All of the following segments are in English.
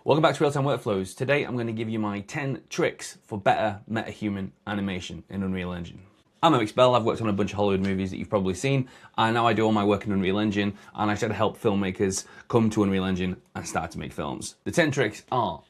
Welcome back to Realtime Workflows. Today I'm going to give you my 10 tricks for better metahuman animation in Unreal Engine. I'm Alex Bell. I've worked on a bunch of Hollywood movies that you've probably seen, and now I do all my work in Unreal Engine, and I try to help filmmakers come to Unreal Engine and start to make films. The 10 tricks are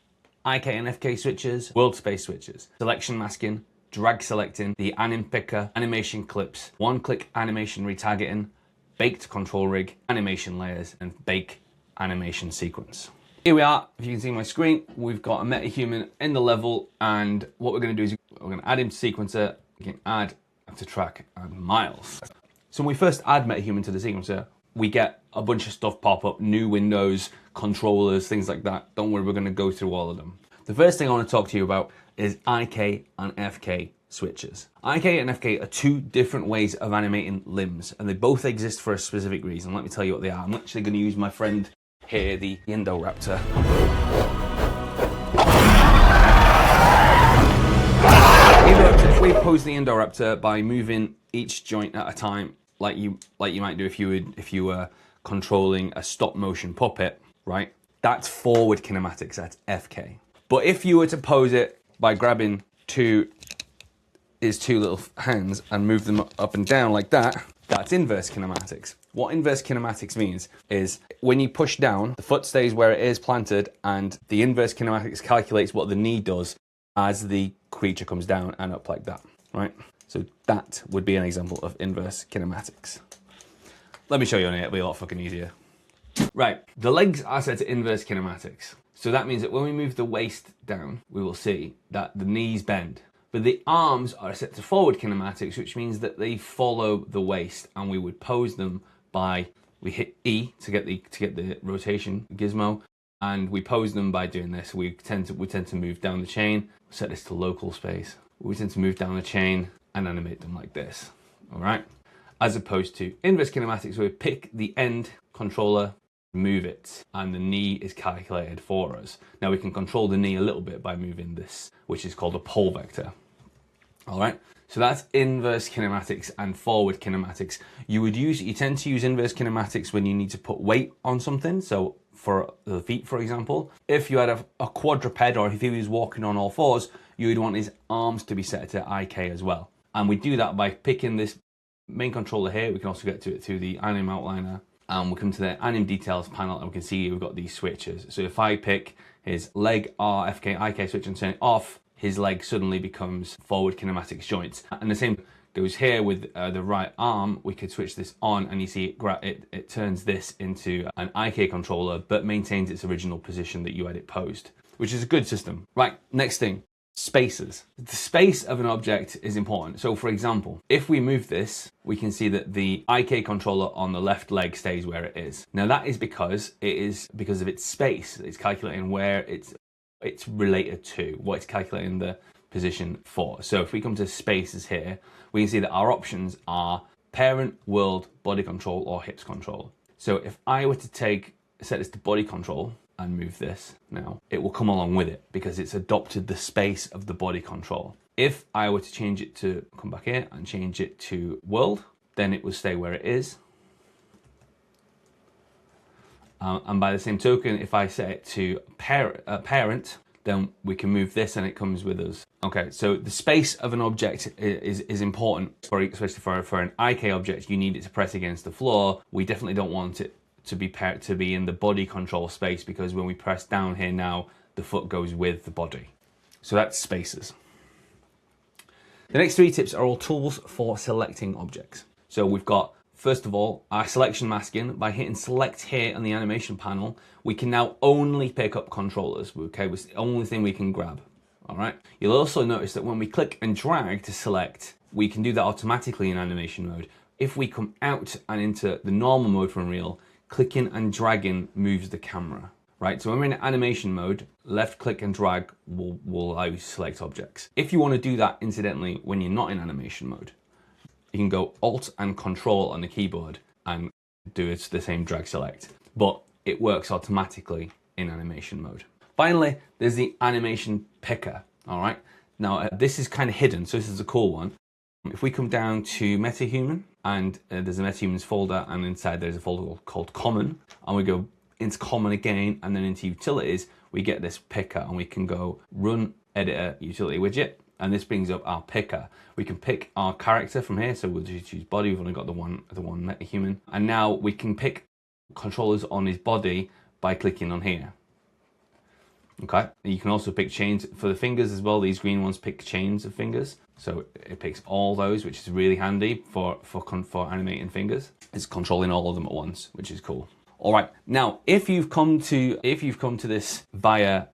IK and FK switches, world space switches, selection masking, drag selecting, the anim picker, animation clips, one-click animation retargeting, baked control rig, animation layers, and bake animation sequence. Here we are. If you can see my screen, we've got a metahuman in the level, and what we're going to do is we're going to add him to sequencer. We can add to track and miles. So when we first add metahuman to the sequencer, we get a bunch of stuff pop up, new windows, controllers, things like that. Don't worry, we're going to go through all of them. The first thing I want to talk to you about is IK and FK switches. IK and FK are two different ways of animating limbs, and they both exist for a specific reason. Let me tell you what they are. I'm actually going to use my friend here, the Indoraptor. If we pose the Indoraptor by moving each joint at a time, like you might do if you were controlling a stop motion puppet, right? That's forward kinematics, that's FK. But if you were to pose it by grabbing his two little hands and move them up and down like that, that's inverse kinematics. What inverse kinematics means is when you push down, the foot stays where it is planted, and the inverse kinematics calculates what the knee does as the creature comes down and up like that, right? So that would be an example of inverse kinematics. Let me show you on it, it'll be a lot fucking easier. Right, the legs are set to inverse kinematics. So that means that when we move the waist down, we will see that the knees bend. But the arms are set to forward kinematics, which means that they follow the waist, and we would pose them by, we hit E to get the rotation gizmo, and we pose them by doing this. We tend to move down the chain, set this to local space. We tend to move down the chain and animate them like this, all right? As opposed to inverse kinematics, where we pick the end controller, move it, and the knee is calculated for us. Now we can control the knee a little bit by moving this, which is called a pole vector. All right, so that's inverse kinematics and forward kinematics. You tend to use inverse kinematics when you need to put weight on something. So for the feet, for example, if you had a quadruped, or if he was walking on all fours, you would want his arms to be set to IK as well. And we do that by picking this main controller here. We can also get to it through the anim outliner. And we'll come to the anim details panel, and we can see we've got these switches. So if I pick his leg R, FK, IK switch and turn it off, his leg suddenly becomes forward kinematics joints. And the same goes here with the right arm. We could switch this on, and you see it turns this into an IK controller, but maintains its original position that you had it posed, which is a good system. Right, next thing. Spaces. The space of an object is important. So for example, if we move this, we can see that the IK controller on the left leg stays where it is. Now that is because of its space. It's calculating where it's related to, what it's calculating the position for. So if we come to spaces here, we can see that our options are parent, world, body control, or hips control. So if I were to set this to body control, and move this now, it will come along with it because it's adopted the space of the body control. If I were to change it to, come back here and change it to world, then it will stay where it is. And by the same token, if I set it to parent, then we can move this and it comes with us. Okay, so the space of an object is important, especially for an IK object. You need it to press against the floor. We definitely don't want it to be in the body control space, because when we press down here now, the foot goes with the body. So that's spaces. The next three tips are all tools for selecting objects. So we've got, first of all, our selection masking. By hitting select here on the animation panel, we can now only pick up controllers. Okay, it's the only thing we can grab. All right. You'll also notice that when we click and drag to select, we can do that automatically in animation mode. If we come out and into the normal mode from Unreal, clicking and dragging moves the camera, right? So when we're in animation mode, left click and drag will allow you to select objects. If you want to do that incidentally when you're not in animation mode, you can go Alt and Control on the keyboard and do the same drag select, but it works automatically in animation mode. Finally, there's the animation picker, all right? Now, this is kind of hidden, so this is a cool one. If we come down to Metahuman, and there's a Metahumans folder, and inside there's a folder called Common, and we go into Common again, and then into Utilities, we get this picker, and we can go run editor utility widget, and this brings up our picker. We can pick our character from here, so we'll just choose body. We've only got the one metahuman, and now we can pick controllers on his body by clicking on here. Okay, and you can also pick chains for the fingers as well. These green ones pick chains of fingers, so it picks all those, which is really handy for animating fingers. It's controlling all of them at once, which is cool. All right, now if you've come to this via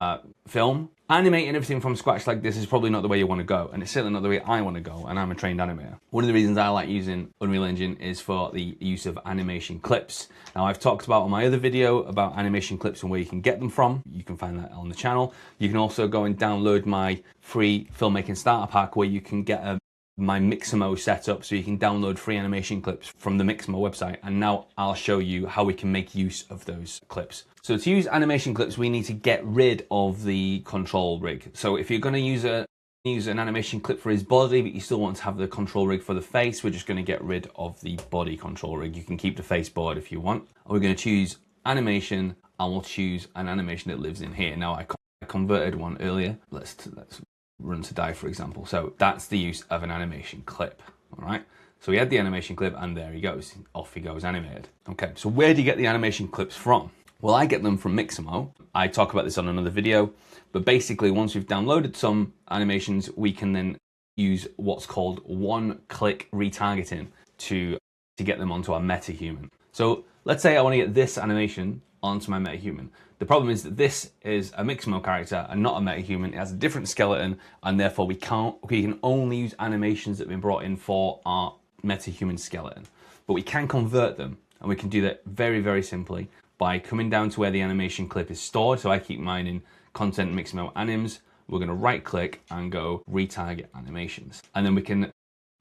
film, animating everything from scratch like this is probably not the way you want to go, and it's certainly not the way I want to go, and I'm a trained animator. One of the reasons I like using Unreal Engine is for the use of animation clips. Now, I've talked about on my other video about animation clips and where you can get them from. You can find that on the channel. You can also go and download my free filmmaking starter pack, where you can get my Mixamo setup, so you can download free animation clips from the Mixamo website. And now I'll show you how we can make use of those clips. So to use animation clips, we need to get rid of the control rig. So if you're going to use an animation clip for his body, but you still want to have the control rig for the face, we're just going to get rid of the body control rig. You can keep the face board if you want. And we're going to choose animation, and we'll choose an animation that lives in here. Now I converted one earlier. Let's run to die, for example. So that's the use of an animation clip. All right. So we had the animation clip, and there he goes. Off he goes, animated. Okay. So where do you get the animation clips from? Well, I get them from Mixamo. I talk about this on another video, but basically once we've downloaded some animations, we can then use what's called one-click retargeting to get them onto our metahuman. So let's say I want to get this animation onto my metahuman. The problem is that this is a Mixamo character and not a metahuman. It has a different skeleton, and therefore we can only use animations that have been brought in for our metahuman skeleton. But we can convert them, and we can do that very, very simply by coming down to where the animation clip is stored. So I keep mine in Content Mixamo Anims. We're going to right click and go retarget animations. And then we can,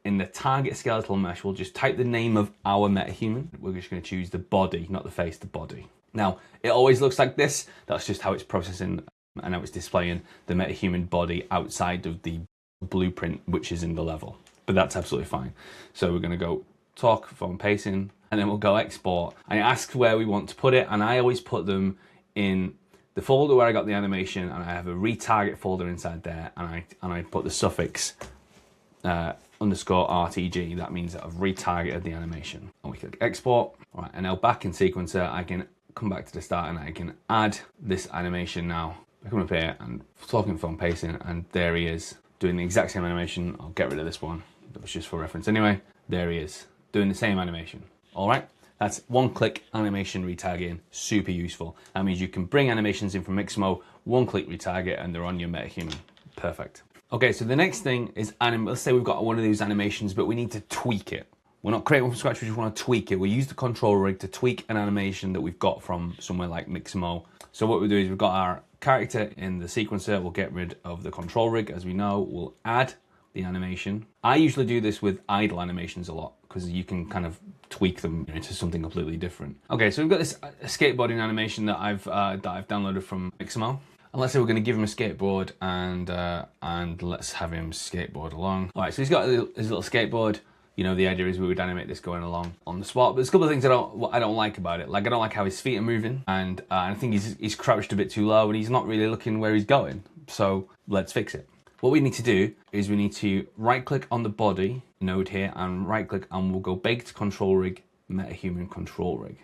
in the target skeletal mesh, we'll just type the name of our metahuman. We're just going to choose the body, not the face, the body. Now, it always looks like this. That's just how it's processing and how it's displaying the metahuman body outside of the blueprint, which is in the level. But that's absolutely fine. So we're going to go talk, phone pacing, and then we'll go export. And it asks where we want to put it, and I always put them in the folder where I got the animation, and I have a retarget folder inside there, and I put the suffix underscore RTG. That means that I've retargeted the animation. And we click export. All right, and now back in Sequencer, I can come back to the start, and I can add this animation now. I come up here and talking phone pacing, and there he is doing the exact same animation. I'll get rid of this one. That was just for reference anyway. There he is doing the same animation. All right, that's one-click animation retargeting, super useful. That means you can bring animations in from Mixamo, one-click retarget, and they're on your metahuman. Perfect. Okay, so the next thing is, let's say we've got one of these animations, but we need to tweak it. We're not creating one from scratch, we just want to tweak it. We use the control rig to tweak an animation that we've got from somewhere like Mixamo. So what we do is we've got our character in the sequencer, we'll get rid of the control rig, as we know, we'll add the animation. I usually do this with idle animations a lot, because you can kind of tweak them into something completely different. Okay, so we've got this skateboarding animation that I've downloaded from Mixamo. And let's say we're going to give him a skateboard, and let's have him skateboard along. All right, so he's got his little skateboard. You know, the idea is we would animate this going along on the spot. But there's a couple of things I don't like about it. Like, I don't like how his feet are moving, and I think he's crouched a bit too low, and he's not really looking where he's going. So let's fix it. What we need to do is we need to right click on the body node here and right click, and we'll go baked control rig, metahuman control rig.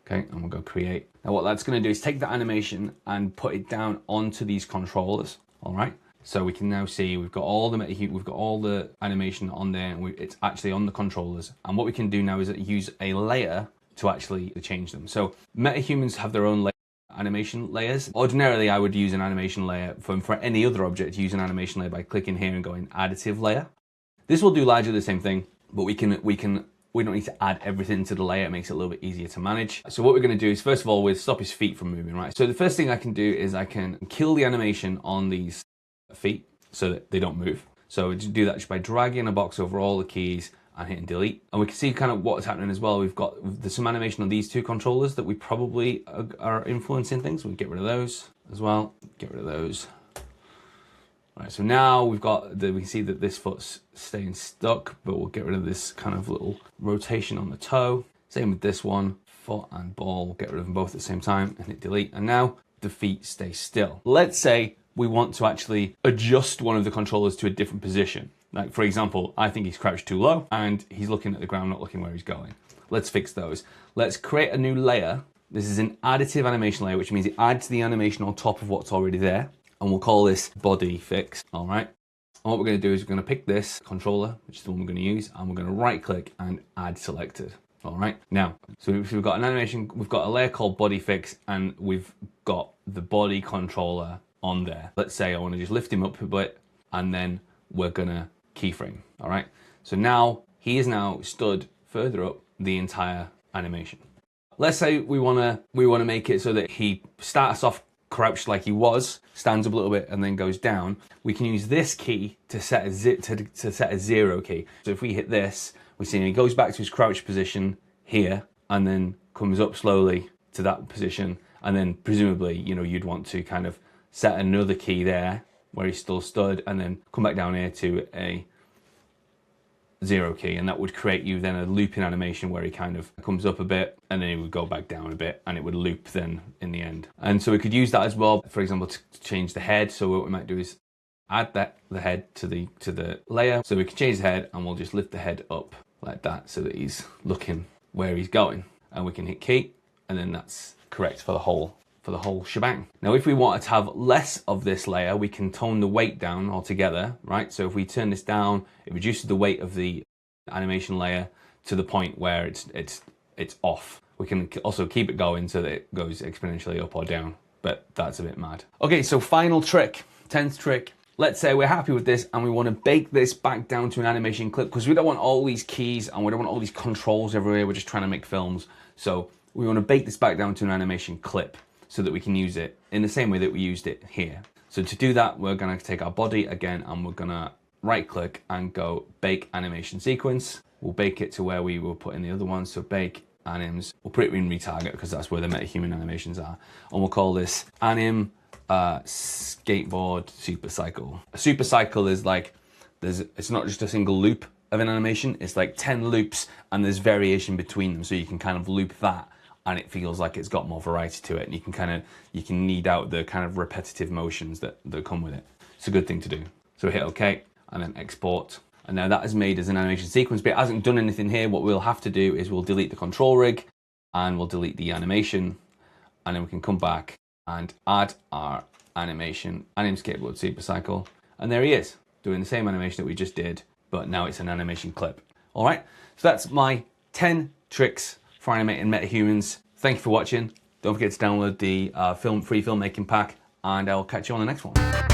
Okay, and we'll go create. Now what that's going to do is take the animation and put it down onto these controllers. All right, so we can now see we've got all the animation on there, and it's actually on the controllers. And what we can do now is use a layer to actually change them. So metahumans have their own animation layers. Ordinarily, I would use an animation layer for any other object. Use an animation layer by clicking here and going additive layer. This will do largely the same thing, but we don't need to add everything to the layer. It makes it a little bit easier to manage. So what we're going to do is, first of all, we'll stop his feet from moving, right? So the first thing I can do is I can kill the animation on these feet so that they don't move. So we just do that just by dragging a box over all the keys and hitting delete. And we can see kind of what's happening as well. There's some animation on these two controllers that we probably are influencing things. We'll get rid of those as well. Get rid of those. Right, so now we can see that this foot's staying stuck, but we'll get rid of this kind of little rotation on the toe. Same with this one, foot and ball. We'll get rid of them both at the same time and hit delete. And now the feet stay still. Let's say we want to actually adjust one of the controllers to a different position. Like for example, I think he's crouched too low and he's looking at the ground, not looking where he's going. Let's fix those. Let's create a new layer. This is an additive animation layer, which means it adds the animation on top of what's already there. And we'll call this body fix, all right? And what we're gonna do is we're gonna pick this controller, which is the one we're gonna use, and we're gonna right click and add selected. All right, now, so we've got an animation, we've got a layer called body fix, and we've got the body controller on there. Let's say I wanna just lift him up a bit, and then we're gonna keyframe, all right? So now, he is now stood further up the entire animation. Let's say we wanna make it so that he starts off crouched like he was, stands up a little bit, and then goes down. We can use this key to set a 0 key. So if we hit this, we see he goes back to his crouched position here, and then comes up slowly to that position, and then presumably, you know, you'd want to kind of set another key there where he's still stood, and then come back down here to a 0 key, and that would create you then a looping animation where he kind of comes up a bit and then he would go back down a bit, and it would loop then in the end. And so we could use that as well, for example, to change the head. So what we might do is add the head to the layer. So we can change the head, and we'll just lift the head up like that so that he's looking where he's going, and we can hit key, and then that's correct for the whole shebang. Now, if we wanted to have less of this layer, we can tone the weight down altogether, right? So if we turn this down, it reduces the weight of the animation layer to the point where it's off. We can also keep it going so that it goes exponentially up or down, but that's a bit mad. Okay, so final trick, 10th trick. Let's say we're happy with this and we want to bake this back down to an animation clip, because we don't want all these keys and we don't want all these controls everywhere. We're just trying to make films. So we want to bake this back down to an animation clip so that we can use it in the same way that we used it here. So to do that, we're gonna take our body again, and we're gonna right click and go bake animation sequence. We'll bake it to where we will put in the other one. So bake anims, we'll put it in retarget because that's where the metahuman animations are. And we'll call this anim skateboard super cycle. A super cycle is like, it's not just a single loop of an animation, it's like 10 loops and there's variation between them. So you can kind of loop that, and it feels like it's got more variety to it, and you can knead out the kind of repetitive motions that come with it. It's a good thing to do. So hit OK, and then export. And now that is made as an animation sequence, but it hasn't done anything here. What we'll have to do is we'll delete the control rig, and we'll delete the animation, and then we can come back and add our animation, anim skateboard super cycle, and there he is, doing the same animation that we just did, but now it's an animation clip. All right, so that's my 10 tricks for animating metahumans. Thank you for watching. Don't forget to download the free filmmaking pack, and I'll catch you on the next one.